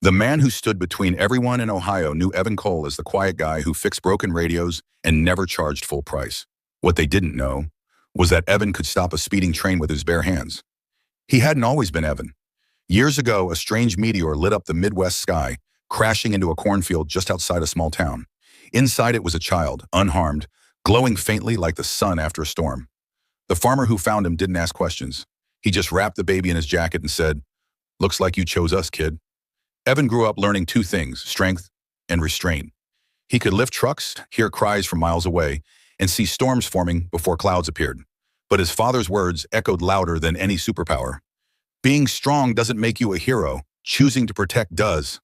The man who stood between everyone in Ohio knew Evan Cole as the quiet guy who fixed broken radios and never charged full price. What they didn't know was that Evan could stop a speeding train with his bare hands. He hadn't always been Evan. Years ago, a strange meteor lit up the Midwest sky, crashing into a cornfield just outside a small town. Inside it was a child, unharmed, glowing faintly like the sun after a storm. The farmer who found him didn't ask questions. He just wrapped the baby in his jacket and said, "Looks like you chose us, kid." Evan grew up learning two things, strength and restraint. He could lift trucks, hear cries from miles away, and see storms forming before clouds appeared. But his father's words echoed louder than any superpower. Being strong doesn't make you a hero. Choosing to protect does.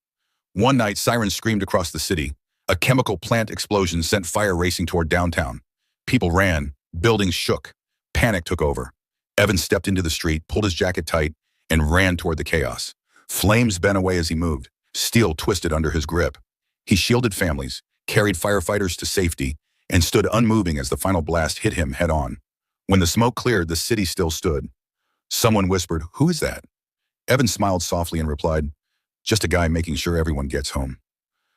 One night, sirens screamed across the city. A chemical plant explosion sent fire racing toward downtown. People ran. Buildings shook. Panic took over. Evan stepped into the street, pulled his jacket tight, and ran toward the chaos. Flames bent away as he moved. Steel twisted under his grip. He shielded families, carried firefighters to safety, and stood unmoving as the final blast hit him head-on. When the smoke cleared, the city still stood. Someone whispered, "Who is that?" Evan smiled softly and replied, "Just a guy making sure everyone gets home."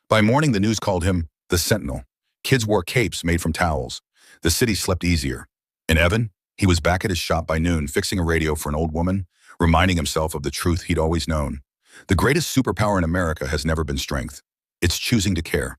By morning, the news called him the Sentinel. Kids wore capes made from towels. The city slept easier. And Evan? He was back at his shop by noon, fixing a radio for an old woman, reminding himself of the truth he'd always known. The greatest superpower in America has never been strength. It's choosing to care.